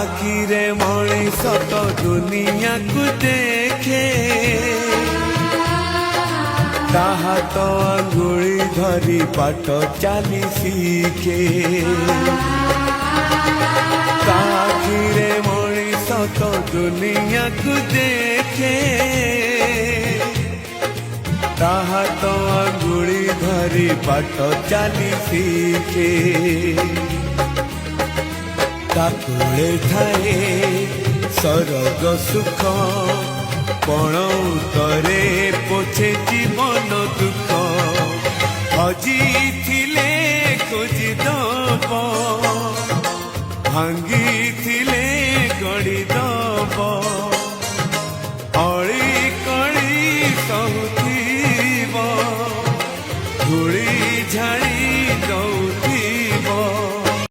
आखिरे मଣିଷ ତ ଦୁନିଆକୁ ଦେଖେ ତା ହାତ ଆଙ୍ଗୁଳି ଧରି ପାଠ ଚାଲି ଶିଖେ ତା ଆଖିରେ ମଣିଷ ତ ଦୁନିଆକୁ ଦେଖେ ତା ହାତ ଆଙ୍ଗୁଳି ଧରି ପାଠ ଚାଲି ଶିଖେ ताकुले थाए सरग सुख पण उतरे पोछे जीवन दुख हजी थिले खोजी दब भांगी थिले गड़ी दब